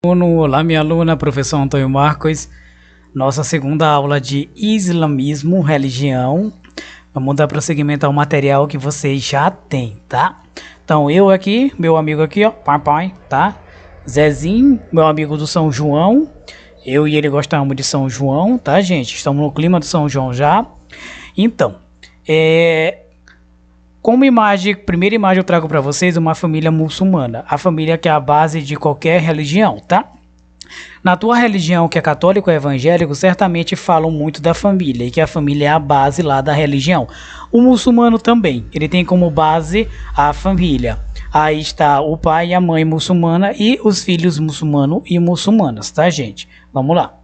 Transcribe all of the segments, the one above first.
Olá, minha aluna, professor Antônio Marcos. Nossa segunda aula de islamismo, religião. Vamos dar prosseguimento ao material que vocês já têm, tá? Então, eu aqui, meu amigo aqui, ó, papai, tá? Zezinho, meu amigo do São João. Eu e ele gostamos de São João, tá, gente? Estamos no clima do São João já. Então, como imagem, primeira imagem eu trago para vocês uma família muçulmana, a família que é a base de qualquer religião, tá? Na tua religião, que é católico ou evangélico, certamente falam muito da família e que a família é a base lá da religião. O muçulmano também, ele tem como base a família. Aí está o pai e a mãe muçulmana e os filhos muçulmanos e muçulmanas, tá, gente? Vamos lá.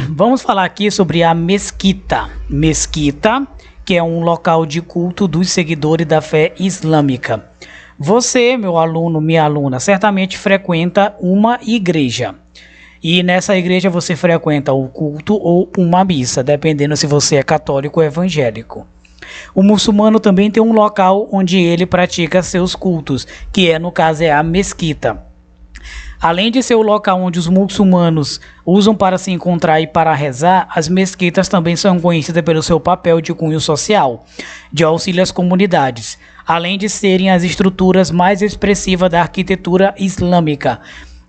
Vamos falar aqui sobre a mesquita. Mesquita, que é um local de culto dos seguidores da fé islâmica. Você, meu aluno, minha aluna, certamente frequenta uma igreja. E nessa igreja você frequenta o culto ou uma missa, dependendo se você é católico ou evangélico. O muçulmano também tem um local onde ele pratica seus cultos, que no caso é a mesquita. Além de ser o local onde os muçulmanos usam para se encontrar e para rezar, as mesquitas também são conhecidas pelo seu papel de cunho social, de auxílio às comunidades, além de serem as estruturas mais expressivas da arquitetura islâmica.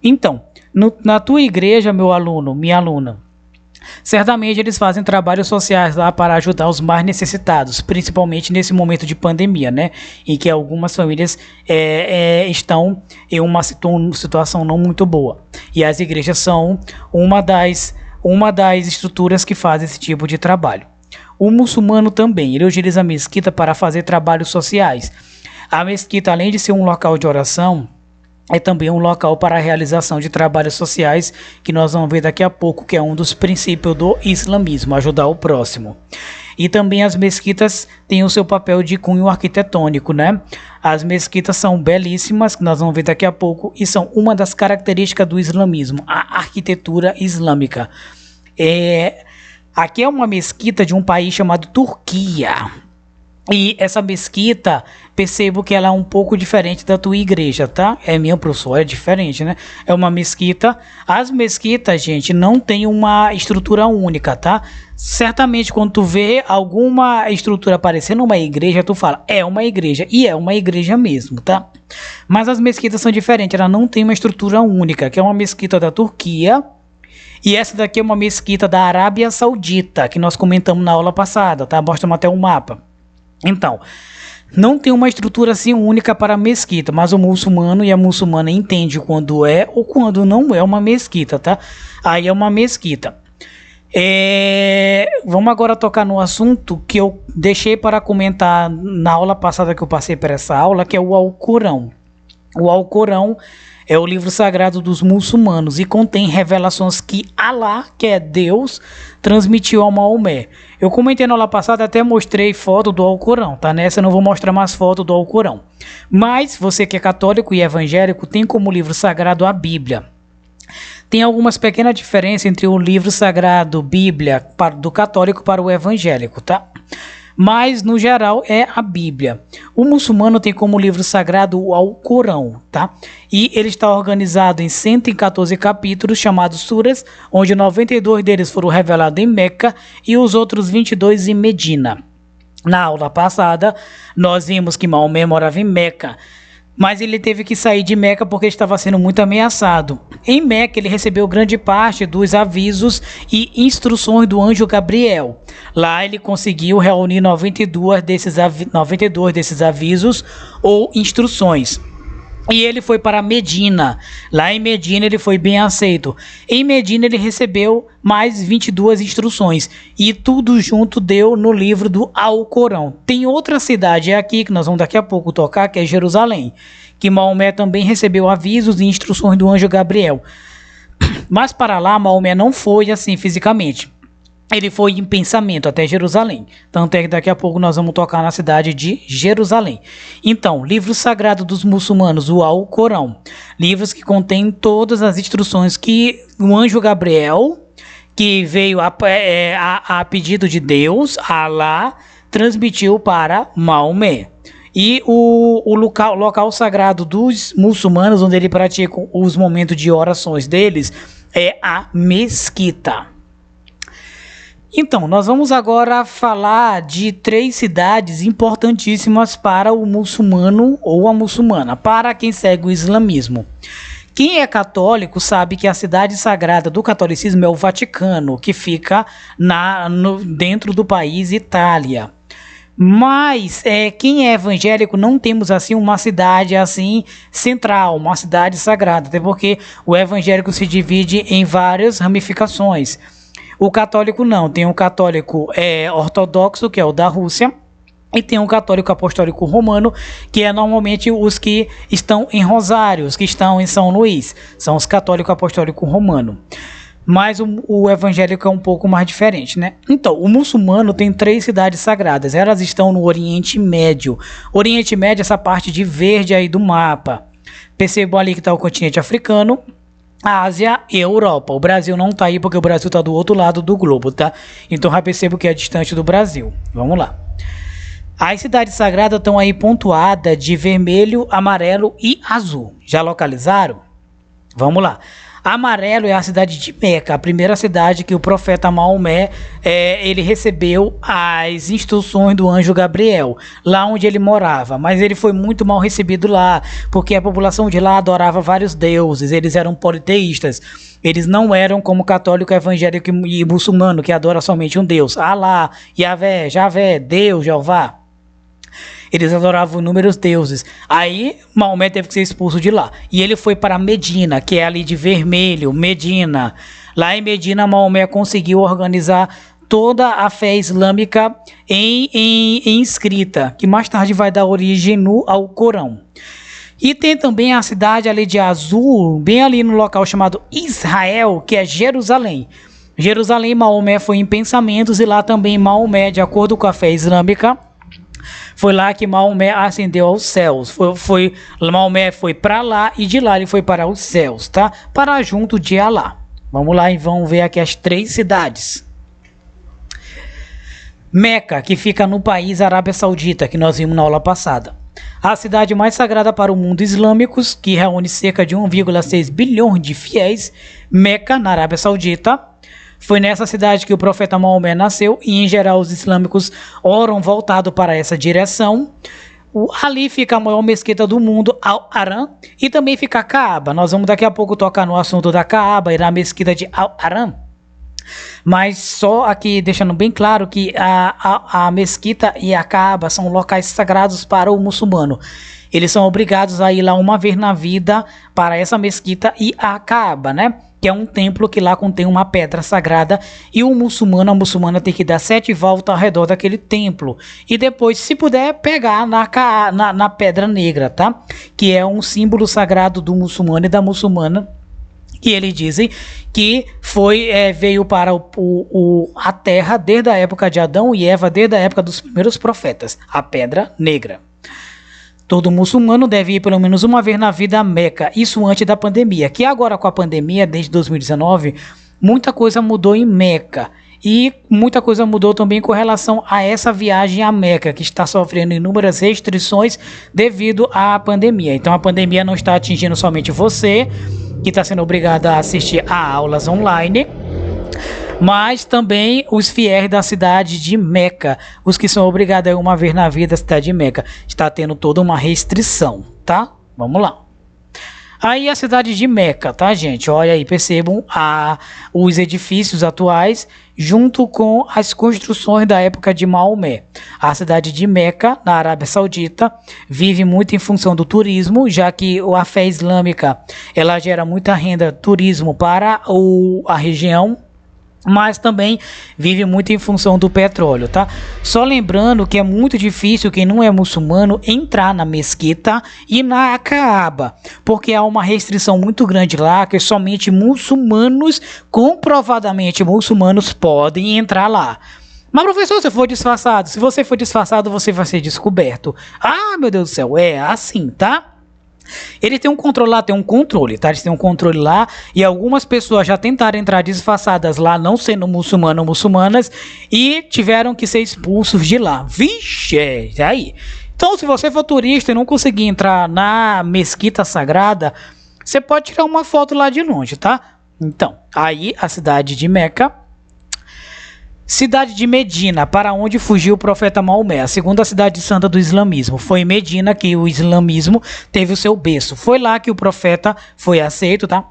Então, na tua igreja, meu aluno, minha aluna, certamente eles fazem trabalhos sociais lá para ajudar os mais necessitados, principalmente nesse momento de pandemia, né? Em que algumas famílias estão em uma situação não muito boa. E as igrejas são uma das estruturas que faz esse tipo de trabalho. O muçulmano também, ele utiliza a mesquita para fazer trabalhos sociais. A mesquita, além de ser um local de oração, é também um local para a realização de trabalhos sociais, que nós vamos ver daqui a pouco, que é um dos princípios do islamismo, ajudar o próximo. E também as mesquitas têm o seu papel de cunho arquitetônico, né? As mesquitas são belíssimas, que nós vamos ver daqui a pouco, e são uma das características do islamismo, a arquitetura islâmica. Aqui é uma mesquita de um país chamado Turquia. E essa mesquita, percebo que ela é um pouco diferente da tua igreja, tá? Minha professora, é diferente, né? É uma mesquita. As mesquitas, gente, não tem uma estrutura única, tá? Certamente, quando tu vê alguma estrutura aparecendo numa igreja, tu fala, é uma igreja. E é uma igreja mesmo, tá? Mas as mesquitas são diferentes, ela não tem uma estrutura única, que é uma mesquita da Turquia. E essa daqui é uma mesquita da Arábia Saudita, que nós comentamos na aula passada, tá? Mostramos até um mapa. Então, não tem uma estrutura assim única para a mesquita, mas o muçulmano e a muçulmana entendem quando é ou quando não é uma mesquita, tá? Aí é uma mesquita. Vamos agora tocar no assunto que eu deixei para comentar na aula passada que eu passei para essa aula, que é o Alcorão. O Alcorão é o livro sagrado dos muçulmanos e contém revelações que Alá, que é Deus, transmitiu ao Maomé. Eu comentei na aula passada, até mostrei foto do Alcorão, tá? Nessa eu não vou mostrar mais foto do Alcorão. Mas você que é católico e evangélico tem como livro sagrado a Bíblia. Tem algumas pequenas diferenças entre o livro sagrado Bíblia do católico para o evangélico, tá? Mas, no geral, é a Bíblia. O muçulmano tem como livro sagrado o Alcorão, tá? E ele está organizado em 114 capítulos, chamados suras, onde 92 deles foram revelados em Meca e os outros 22 em Medina. Na aula passada, nós vimos que Maomé morava em Meca, mas ele teve que sair de Meca porque estava sendo muito ameaçado. Em Meca, ele recebeu grande parte dos avisos e instruções do anjo Gabriel. Lá ele conseguiu reunir 92 desses avisos ou instruções. E ele foi para Medina. Lá em Medina ele foi bem aceito. Em Medina ele recebeu mais 22 instruções. E tudo junto deu no livro do Alcorão. Tem outra cidade aqui que nós vamos daqui a pouco tocar, que é Jerusalém. Que Maomé também recebeu avisos e instruções do anjo Gabriel. Mas para lá Maomé não foi assim fisicamente. Ele foi em pensamento até Jerusalém. Tanto é que daqui a pouco nós vamos tocar na cidade de Jerusalém. Então, livro sagrado dos muçulmanos, o Alcorão. Livros que contêm todas as instruções que o anjo Gabriel, que veio a pedido de Deus, Alá, transmitiu para Maomé. E o local sagrado dos muçulmanos, onde eles praticam os momentos de orações deles, é a mesquita. Então, nós vamos agora falar de 3 cidades importantíssimas para o muçulmano ou a muçulmana, para quem segue o islamismo. Quem é católico sabe que a cidade sagrada do catolicismo é o Vaticano, que fica dentro do país Itália. Mas quem é evangélico não temos assim uma cidade assim central, uma cidade sagrada, até porque o evangélico se divide em várias ramificações. O católico não, tem um católico ortodoxo, que é o da Rússia, e tem um católico apostólico romano, que é normalmente os que estão em Rosário, os que estão em São Luís, são os católicos apostólicos romanos. Mas o evangélico é um pouco mais diferente, né? Então, o muçulmano tem 3 cidades sagradas, elas estão no Oriente Médio. Oriente Médio é essa parte de verde aí do mapa. Percebam ali que está o continente africano, Ásia e Europa. O Brasil não tá aí porque o Brasil tá do outro lado do globo, tá? Então já percebo que é distante do Brasil. Vamos lá. As cidades sagradas estão aí pontuadas de vermelho, amarelo e azul. Já localizaram? Vamos lá. Amarelo é a cidade de Meca, a primeira cidade que o profeta Maomé ele recebeu as instruções do anjo Gabriel, lá onde ele morava. Mas ele foi muito mal recebido lá, porque a população de lá adorava vários deuses, eles eram politeístas. Eles não eram como católico, evangélico e muçulmano, que adora somente um Deus. Alá, Yahvé, Javé, Deus, Jeová. Eles adoravam inúmeros deuses. Aí Maomé teve que ser expulso de lá. E ele foi para Medina, que é ali de vermelho, Medina. Lá em Medina, Maomé conseguiu organizar toda a fé islâmica em escrita, que mais tarde vai dar origem ao Corão. E tem também a cidade ali de azul, bem ali no local chamado Israel, que é Jerusalém. Jerusalém, Maomé foi em pensamentos, e lá também Maomé, de acordo com a fé islâmica, foi lá que Maomé ascendeu aos céus. Maomé foi para lá e de lá ele foi para os céus, tá? Para junto de Alá. Vamos lá e vamos ver aqui as 3 cidades. Meca, que fica no país Arábia Saudita, que nós vimos na aula passada. A cidade mais sagrada para o mundo islâmico, que reúne cerca de 1,6 bilhão de fiéis. Meca, na Arábia Saudita. Foi nessa cidade que o profeta Maomé nasceu e, em geral, os islâmicos oram voltado para essa direção. Ali fica a maior mesquita do mundo, Al-Haram, e também fica a Kaaba. Nós vamos daqui a pouco tocar no assunto da Kaaba e na mesquita de Al-Haram. Mas só aqui deixando bem claro que a mesquita e a Kaaba são locais sagrados para o muçulmano. Eles são obrigados a ir lá uma vez na vida para essa mesquita e a Kaaba, né? Que é um templo que lá contém uma pedra sagrada, e o muçulmano, a muçulmana, tem que dar 7 voltas ao redor daquele templo. E depois, se puder, pegar na pedra negra, tá? Que é um símbolo sagrado do muçulmano e da muçulmana, que eles dizem que veio para a terra desde a época de Adão e Eva, desde a época dos primeiros profetas, a pedra negra. Todo muçulmano deve ir pelo menos uma vez na vida a Meca, isso antes da pandemia, que agora com a pandemia, desde 2019, muita coisa mudou em Meca. E muita coisa mudou também com relação a essa viagem a Meca, que está sofrendo inúmeras restrições devido à pandemia. Então a pandemia não está atingindo somente você, que está sendo obrigado a assistir a aulas online, mas também os fiéis da cidade de Meca, os que são obrigados a ir uma vez na vida à cidade de Meca. Está tendo toda uma restrição, tá? Vamos lá. Aí a cidade de Meca, tá, gente? Olha aí, percebam os edifícios atuais junto com as construções da época de Maomé. A cidade de Meca, na Arábia Saudita, vive muito em função do turismo, já que a fé islâmica ela gera muita renda, turismo para a região, mas também vive muito em função do petróleo, tá? Só lembrando que é muito difícil quem não é muçulmano entrar na mesquita e na Kaaba, porque há uma restrição muito grande lá, que somente muçulmanos, comprovadamente muçulmanos, podem entrar lá. Mas professor, se você for disfarçado, você vai ser descoberto. Ah, meu Deus do céu, é assim, tá? Ele tem um controle lá, tá? Eles têm um controle lá, e algumas pessoas já tentaram entrar disfarçadas lá, não sendo muçulmanas, e tiveram que ser expulsos de lá. Vixe, aí. Então, se você for turista e não conseguir entrar na mesquita sagrada, você pode tirar uma foto lá de longe, tá? Então, aí a cidade de Meca. Cidade de Medina, para onde fugiu o profeta Maomé, a segunda cidade santa do islamismo. Foi em Medina que o islamismo teve o seu berço. Foi lá que o profeta foi aceito, tá?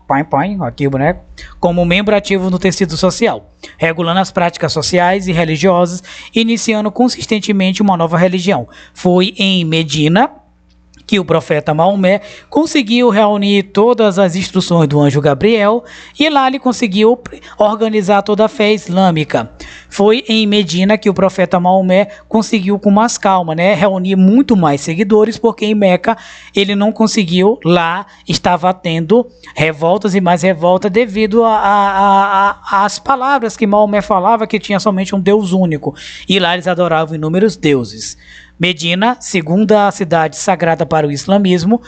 Aqui o boneco, como membro ativo no tecido social, regulando as práticas sociais e religiosas, iniciando consistentemente uma nova religião. Foi em Medina que o profeta Maomé conseguiu reunir todas as instruções do anjo Gabriel e lá ele conseguiu organizar toda a fé islâmica. Foi em Medina que o profeta Maomé conseguiu com mais calma, né, reunir muito mais seguidores, porque em Meca ele não conseguiu, lá estava tendo revoltas e mais revolta devido às palavras que Maomé falava, que tinha somente um Deus único, e lá eles adoravam inúmeros deuses. Medina, segunda cidade sagrada para o islamismo,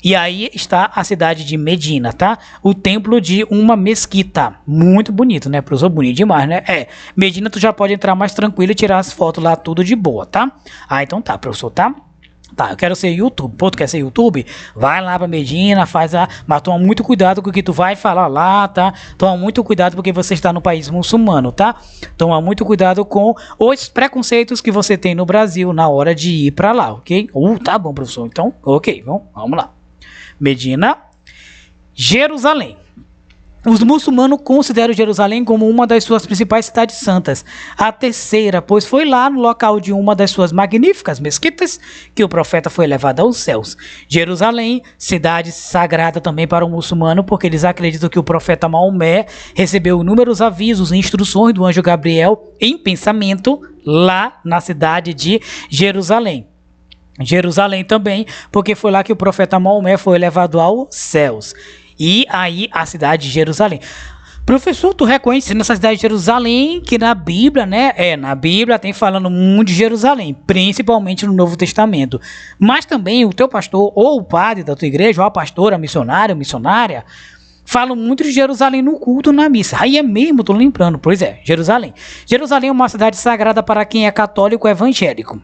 e aí está a cidade de Medina, tá? O templo de uma mesquita, muito bonito, né? Professor, bonito demais, né? Medina tu já pode entrar mais tranquilo e tirar as fotos lá, tudo de boa, tá? Então tá, professor, tá? Tá, eu quero ser YouTube. Pô, tu quer ser YouTube? Vai lá pra Medina, mas toma muito cuidado com o que tu vai falar lá, tá? Toma muito cuidado porque você está no país muçulmano, tá? Toma muito cuidado com os preconceitos que você tem no Brasil na hora de ir pra lá, ok? Tá bom, professor. Então, ok, vamos lá. Medina, Jerusalém. Os muçulmanos consideram Jerusalém como uma das suas principais cidades santas. A terceira, pois foi lá no local de uma das suas magníficas mesquitas que o profeta foi levado aos céus. Jerusalém, cidade sagrada também para o muçulmano, porque eles acreditam que o profeta Maomé recebeu inúmeros avisos e instruções do anjo Gabriel em pensamento lá na cidade de Jerusalém. Jerusalém também, porque foi lá que o profeta Maomé foi levado aos céus. E aí a cidade de Jerusalém. Professor, tu reconhece nessa cidade de Jerusalém que na Bíblia, né? Na Bíblia tem falando muito de Jerusalém, principalmente no Novo Testamento. Mas também o teu pastor ou o padre da tua igreja, ou a pastora, missionária, falam muito de Jerusalém no culto, na missa. Aí é mesmo, tô lembrando. Pois é, Jerusalém. Jerusalém é uma cidade sagrada para quem é católico ou evangélico.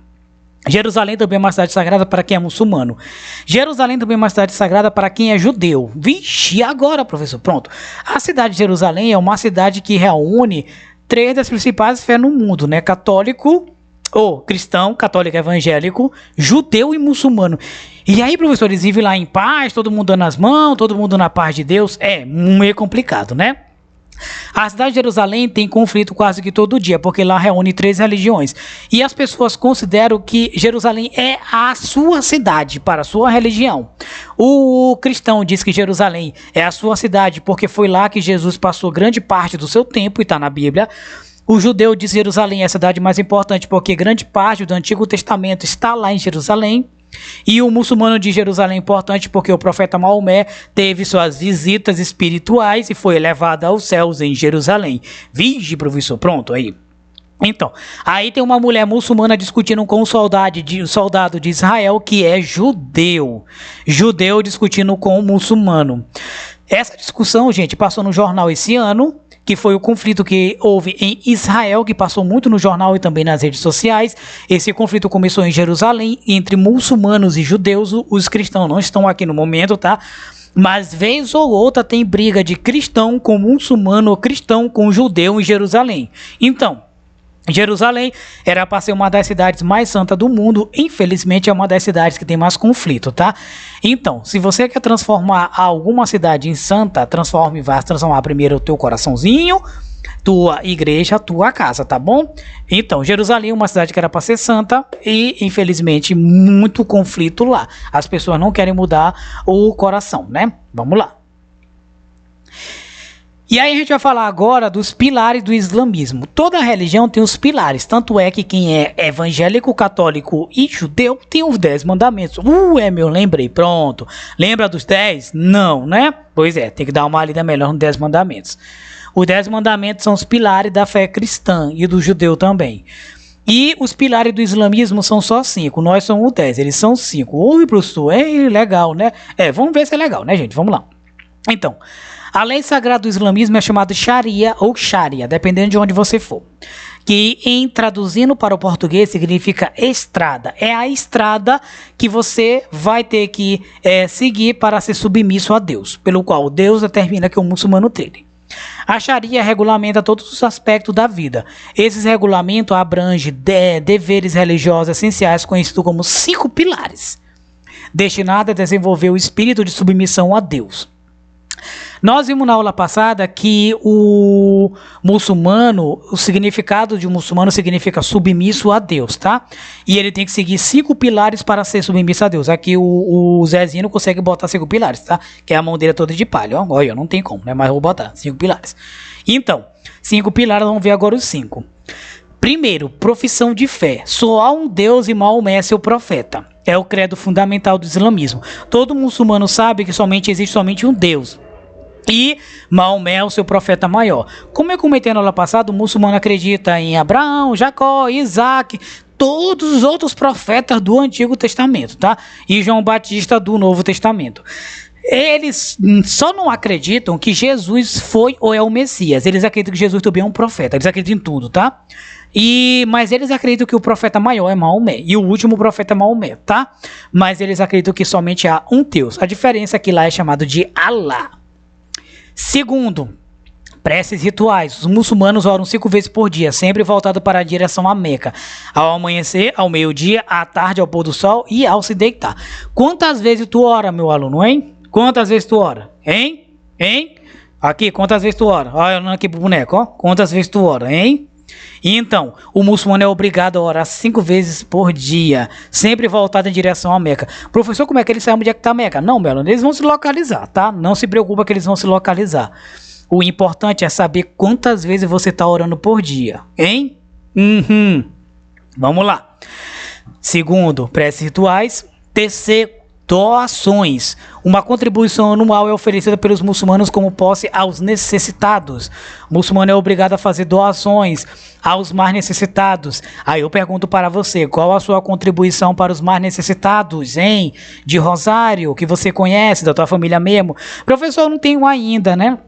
Jerusalém também é uma cidade sagrada para quem é muçulmano. Jerusalém também é uma cidade sagrada para quem é judeu. Vixe, agora, professor, pronto. A cidade de Jerusalém é uma cidade que reúne três das principais fés no mundo, né? Católico, ou cristão, católico, evangélico, judeu e muçulmano. E aí, professor, eles vivem lá em paz, todo mundo dando as mãos, todo mundo na paz de Deus. É meio complicado, né? A cidade de Jerusalém tem conflito quase que todo dia, porque lá reúne três religiões. E as pessoas consideram que Jerusalém é a sua cidade para a sua religião. O cristão diz que Jerusalém é a sua cidade porque foi lá que Jesus passou grande parte do seu tempo, e está na Bíblia. O judeu diz que Jerusalém é a cidade mais importante porque grande parte do Antigo Testamento está lá em Jerusalém. E o muçulmano de Jerusalém é importante porque o profeta Maomé teve suas visitas espirituais e foi elevado aos céus em Jerusalém. Vige, professor, pronto, aí. Então, aí tem uma mulher muçulmana discutindo com um soldado de Israel que é judeu. Judeu discutindo com um muçulmano. Essa discussão, gente, passou no jornal esse ano, que foi o conflito que houve em Israel, que passou muito no jornal e também nas redes sociais. Esse conflito começou em Jerusalém, entre muçulmanos e judeus. Os cristãos não estão aqui no momento, tá? Mas vez ou outra tem briga de cristão com muçulmano ou cristão com judeu em Jerusalém. Então, Jerusalém era para ser uma das cidades mais santas do mundo. Infelizmente é uma das cidades que tem mais conflito, tá? Então, se você quer transformar alguma cidade em santa, vai transformar primeiro o teu coraçãozinho, tua igreja, tua casa, tá bom? Então, Jerusalém é uma cidade que era para ser santa e, infelizmente, muito conflito lá. As pessoas não querem mudar o coração, né? Vamos lá. E aí a gente vai falar agora dos pilares do islamismo. Toda religião tem os pilares, tanto é que quem é evangélico, católico e judeu tem os 10 mandamentos. Lembrei, pronto. Lembra dos 10? Não, né? Pois é, tem que dar uma lida melhor nos 10 mandamentos. Os 10 mandamentos são os pilares da fé cristã e do judeu também. E os pilares do islamismo são só 5, nós somos 10, eles são 5. Oi, professor, é legal, né? Vamos ver se é legal, né, gente? Vamos lá. Então, a lei sagrada do islamismo é chamada Sharia ou Sharia, dependendo de onde você for, que em traduzindo para o português significa estrada. É a estrada que você vai ter que seguir para ser submisso a Deus, pelo qual Deus determina que o muçulmano trilhe. A Sharia regulamenta todos os aspectos da vida. Esses regulamentos abrangem deveres religiosos essenciais, conhecidos como 5 pilares, destinados a desenvolver o espírito de submissão a Deus. Nós vimos na aula passada que o muçulmano, o significado de um muçulmano significa submisso a Deus, tá? E ele tem que seguir 5 pilares para ser submisso a Deus. Aqui o Zezinho não consegue botar 5 pilares, tá? Que é a mão dele toda de palha, ó. Olha, não tem como, né? Mas eu vou botar 5 pilares. Então, 5 pilares, vamos ver agora os 5. Primeiro, profissão de fé. Só há um Deus e Maomé é seu profeta. É o credo fundamental do islamismo. Todo muçulmano sabe que existe somente um Deus. E Maomé é o seu profeta maior. Como eu comentei na aula passada, o muçulmano acredita em Abraão, Jacó, Isaac, todos os outros profetas do Antigo Testamento, tá? E João Batista do Novo Testamento. Eles só não acreditam que Jesus foi ou é o Messias. Eles acreditam que Jesus também é um profeta. Eles acreditam em tudo, tá? Mas eles acreditam que o profeta maior é Maomé e o último profeta é Maomé, tá? Mas eles acreditam que somente há um Deus. A diferença é que lá é chamado de Allah. Segundo, preces rituais. Os muçulmanos oram 5 vezes por dia, sempre voltado para a direção à Meca. Ao amanhecer, ao meio-dia, à tarde, ao pôr do sol e ao se deitar. Quantas vezes tu ora, meu aluno, hein? Quantas vezes tu ora? Hein? Aqui, quantas vezes tu ora? Olha, olhando aqui pro boneco, ó. Quantas vezes tu ora, hein? Então, o muçulmano é obrigado a orar 5 vezes por dia, sempre voltado em direção à Meca. Professor, como é que eles sabem onde é que está a Meca? Não, meu aluno, eles vão se localizar, tá? Não se preocupa que eles vão se localizar. O importante é saber quantas vezes você está orando por dia, hein? Vamos lá. Segundo, preces rituais. Terceiro, doações. Uma contribuição anual é oferecida pelos muçulmanos como posse aos necessitados. O muçulmano é obrigado a fazer doações aos mais necessitados. Aí eu pergunto para você, qual a sua contribuição para os mais necessitados, hein? De rosário, que você conhece, da tua família mesmo? Professor, eu não tenho ainda, né?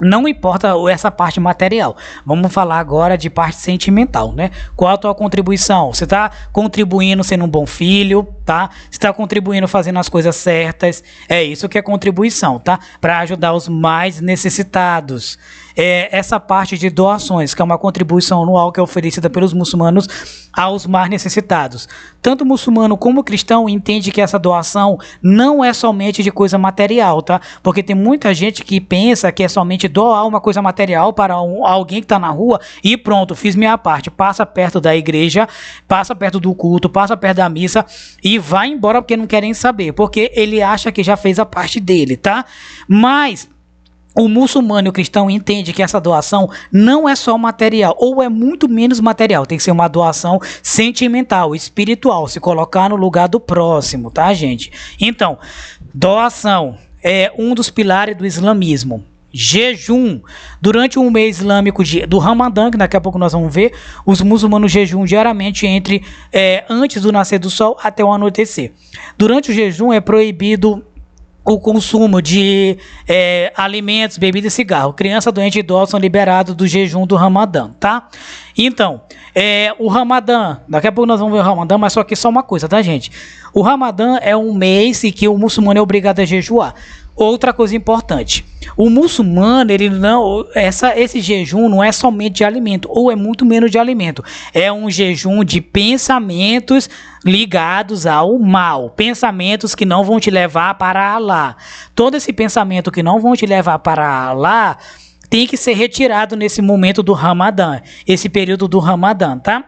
Não importa essa parte material, vamos falar agora de parte sentimental, né? Qual a tua contribuição? Você está contribuindo sendo um bom filho, tá? Você está contribuindo fazendo as coisas certas, é isso que é contribuição, tá? Para ajudar os mais necessitados. Essa parte de doações, que é uma contribuição anual que é oferecida pelos muçulmanos aos mais necessitados. Tanto muçulmano como cristão entende que essa doação não é somente de coisa material, tá? Porque tem muita gente que pensa que é somente doar uma coisa material para alguém que está na rua e pronto, fiz minha parte. Passa perto da igreja, passa perto do culto, passa perto da missa e vai embora porque não querem saber, porque ele acha que já fez a parte dele, tá? Mas o muçulmano e o cristão entendem que essa doação não é só material, ou é muito menos material, tem que ser uma doação sentimental, espiritual, se colocar no lugar do próximo, tá, gente? Então, doação é um dos pilares do islamismo. Jejum. Durante um mês islâmico do Ramadã, que daqui a pouco nós vamos ver, os muçulmanos jejuam diariamente antes do nascer do sol até o anoitecer. Durante o jejum é proibido o consumo de alimentos, bebidas e cigarro. Criança, doente e idosos são liberados do jejum do Ramadã, tá? Então, o Ramadã, daqui a pouco nós vamos ver o Ramadã, mas só que só uma coisa, tá, gente? O Ramadã é um mês em que o muçulmano é obrigado a jejuar. Outra coisa importante, o muçulmano, esse jejum não é somente de alimento, ou é muito menos de alimento, é um jejum de pensamentos ligados ao mal, pensamentos que não vão te levar para Allah. Todo esse pensamento que não vão te levar para Allah tem que ser retirado nesse momento do Ramadã, esse período do Ramadã, tá?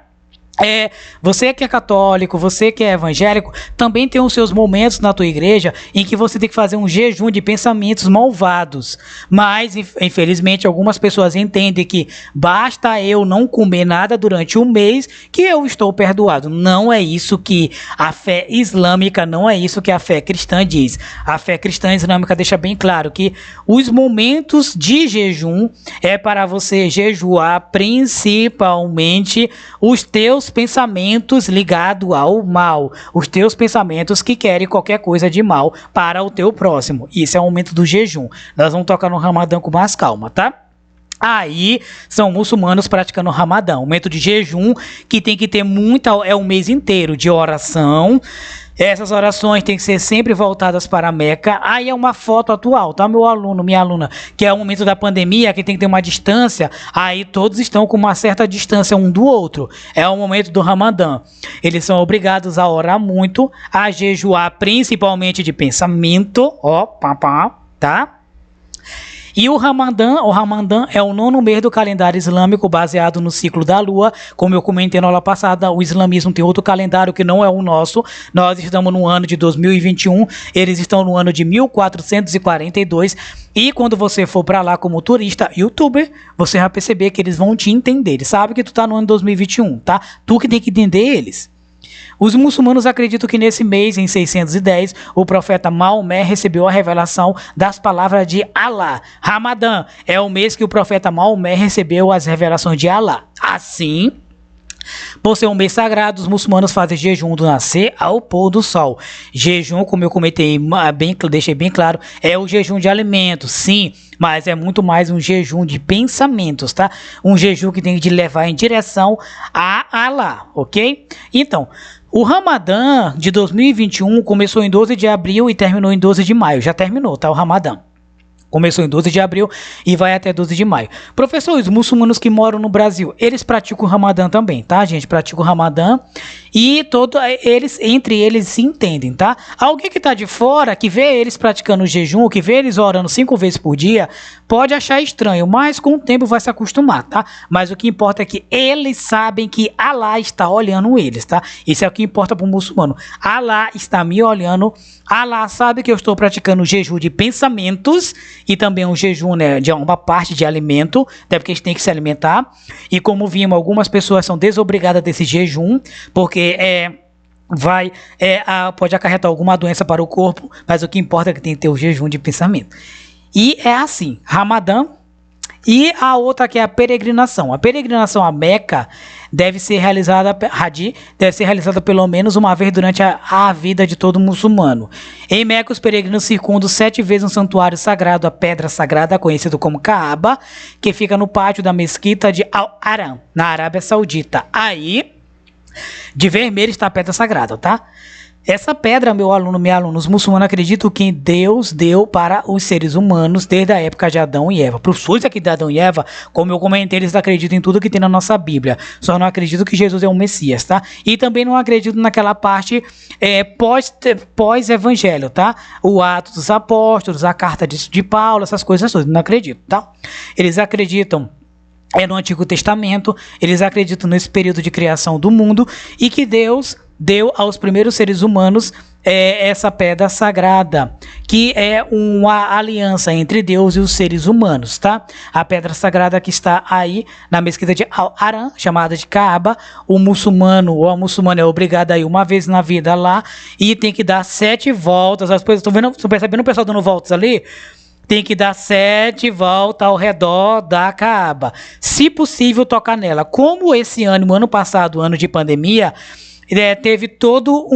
Você que é católico, você que é evangélico, também tem os seus momentos na tua igreja em que você tem que fazer um jejum de pensamentos malvados, mas infelizmente algumas pessoas entendem que basta eu não comer nada durante um mês que eu estou perdoado. Não é isso que a fé islâmica, não é isso que a fé cristã diz. A fé cristã islâmica deixa bem claro que os momentos de jejum é para você jejuar principalmente os teus pensamentos ligados ao mal, os teus pensamentos que querem qualquer coisa de mal para o teu próximo. Isso é o momento do jejum. Nós vamos tocar no Ramadã com mais calma, tá? Aí são muçulmanos praticando o Ramadã, um momento de jejum que tem que ter é o mês inteiro de oração. Essas orações têm que ser sempre voltadas para a Meca. Aí é uma foto atual, tá, meu aluno, minha aluna, que é o momento da pandemia, que tem que ter uma distância. Aí todos estão com uma certa distância um do outro. É o momento do Ramadã. Eles são obrigados a orar muito, a jejuar principalmente de pensamento, ó, tá? E o Ramadã é o 9º mês do calendário islâmico baseado no ciclo da lua. Como eu comentei na aula passada, o islamismo tem outro calendário que não é o nosso. Nós estamos no ano de 2021, eles estão no ano de 1442. E quando você for para lá como turista, youtuber, você vai perceber que eles vão te entender. Eles sabem que tu tá no ano 2021, tá? Tu que tem que entender eles. Os muçulmanos acreditam que nesse mês, em 610, o profeta Maomé recebeu a revelação das palavras de Allah. Ramadã é o mês que o profeta Maomé recebeu as revelações de Allah. Assim, por ser um mês sagrado, os muçulmanos fazem jejum do nascer ao pôr do sol. Jejum, como eu comentei, deixei bem claro, é o jejum de alimentos, sim, mas é muito mais um jejum de pensamentos, tá? Um jejum que tem que te levar em direção a Allah, ok? Então, o Ramadã de 2021 começou em 12 de abril e terminou em 12 de maio. Já terminou, tá? O Ramadã. Começou em 12 de abril e vai até 12 de maio. Professor, os muçulmanos que moram no Brasil, eles praticam o Ramadã também, tá, gente? Praticam o Ramadã e entre eles se entendem, tá? Alguém que tá de fora, que vê eles praticando o jejum, que vê eles orando 5 vezes por dia, pode achar estranho, mas com o tempo vai se acostumar, tá? Mas o que importa é que eles sabem que Allah está olhando eles, tá? Isso é o que importa para o muçulmano. Allah está me olhando, Allah sabe que eu estou praticando o jejum de pensamentos e também um jejum, né, de uma parte de alimento, até porque a gente tem que se alimentar. E como vimos, algumas pessoas são desobrigadas desse jejum, porque pode acarretar alguma doença para o corpo, mas o que importa é que tem que ter o jejum de pensamento. E é assim, Ramadã. E a outra que é a peregrinação. A peregrinação à Meca deve ser realizada pelo menos uma vez durante a vida de todo muçulmano. Em Meca, os peregrinos circundam 7 vezes um santuário sagrado, a pedra sagrada, conhecido como Kaaba, que fica no pátio da mesquita de Al-Haram, na Arábia Saudita. Aí, de vermelho está a pedra sagrada, tá? Essa pedra, meu aluno, minha aluna, os muçulmanos acreditam que Deus deu para os seres humanos desde a época de Adão e Eva. Para os filhos aqui de Adão e Eva, como eu comentei, eles acreditam em tudo que tem na nossa Bíblia. Só não acreditam que Jesus é um Messias, tá? E também não acreditam naquela parte pós-evangelho, tá? O Atos dos Apóstolos, a carta de Paulo, essas coisas todas. Não acreditam, tá? Eles acreditam no Antigo Testamento, eles acreditam nesse período de criação do mundo e que Deus deu aos primeiros seres humanos essa pedra sagrada, que é uma aliança entre Deus e os seres humanos, tá? A pedra sagrada que está aí na mesquita de Al-Haram, chamada de Kaaba. O muçulmano ou a muçulmana é obrigado a ir uma vez na vida lá e tem que dar 7 voltas. As coisas, estão percebendo o pessoal dando voltas ali? Tem que dar 7 voltas ao redor da Kaaba. Se possível, tocar nela. Como esse ano passado, ano de pandemia, teve todo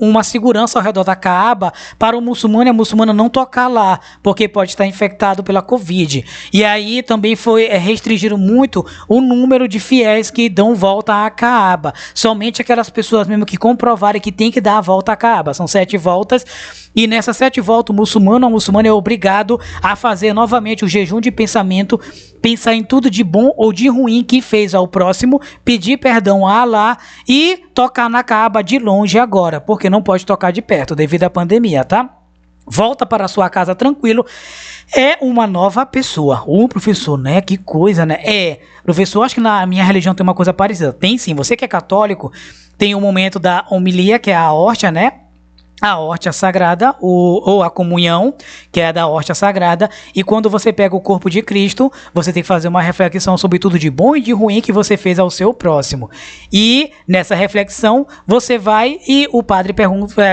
uma segurança ao redor da Kaaba para o muçulmano e a muçulmana não tocar lá, porque pode estar infectado pela Covid. E aí também restringiram muito o número de fiéis que dão volta à Kaaba. Somente aquelas pessoas mesmo que comprovarem que tem que dar a volta à Kaaba. São 7 voltas. E nessas 7 voltas, a muçulmana é obrigado a fazer novamente o jejum de pensamento, pensar em tudo de bom ou de ruim que fez ao próximo, pedir perdão a Allah e tocar na Kaaba de longe agora, porque não pode tocar de perto devido à pandemia, tá? Volta para sua casa tranquilo, é uma nova pessoa. Professor, né? Que coisa, né? Professor, acho que na minha religião tem uma coisa parecida. Tem sim, você que é católico, tem o momento da homilia, que é a hóstia, né? A hóstia sagrada, ou a comunhão, que é a da hóstia sagrada, e quando você pega o corpo de Cristo, você tem que fazer uma reflexão sobre tudo de bom e de ruim que você fez ao seu próximo. E nessa reflexão, você vai e o padre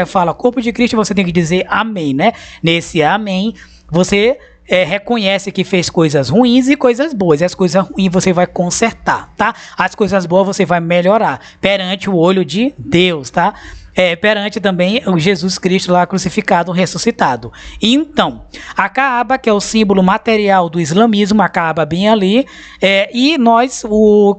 fala, corpo de Cristo, você tem que dizer amém, né? Nesse amém, você reconhece que fez coisas ruins e coisas boas. E as coisas ruins você vai consertar, tá? As coisas boas você vai melhorar perante o olho de Deus, tá? perante também o Jesus Cristo lá crucificado, ressuscitado. Então, a Kaaba, que é o símbolo material do islamismo, a Kaaba bem ali, e nós,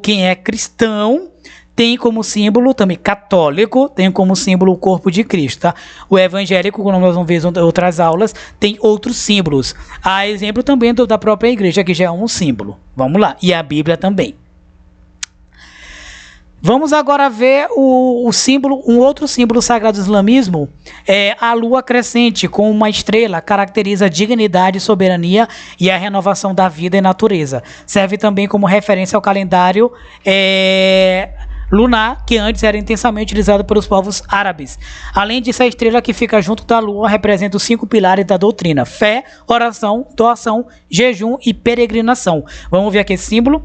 quem é cristão, tem como símbolo, também católico, tem como símbolo o corpo de Cristo, tá? O evangélico, como nós vamos ver em outras aulas, tem outros símbolos. A exemplo também da própria igreja, que já é um símbolo. Vamos lá. E a Bíblia também. Vamos agora ver o símbolo, um outro símbolo sagrado do islamismo, a lua crescente com uma estrela, caracteriza a dignidade, soberania e a renovação da vida e natureza. Serve também como referência ao calendário lunar, que antes era intensamente utilizado pelos povos árabes. Além disso, a estrela que fica junto da lua representa os 5 pilares da doutrina: fé, oração, doação, jejum e peregrinação. Vamos ver aqui esse símbolo?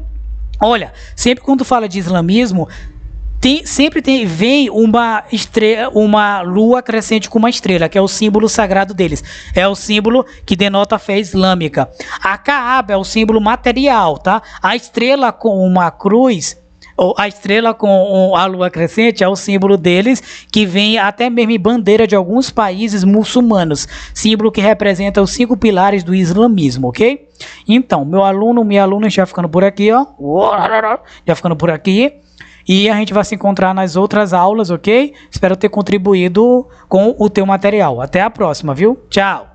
Olha, sempre quando fala de islamismo, vem uma lua crescente com uma estrela, que é o símbolo sagrado deles. É o símbolo que denota a fé islâmica. A Kaaba é o símbolo material, tá? A estrela com uma cruz, ou a estrela com a lua crescente, é o símbolo deles, que vem até mesmo em bandeira de alguns países muçulmanos. Símbolo que representa os 5 pilares do islamismo, ok? Então, meu aluno, minha aluna já ficando por aqui, ó. Já ficando por aqui. E a gente vai se encontrar nas outras aulas, ok? Espero ter contribuído com o teu material. Até a próxima, viu? Tchau!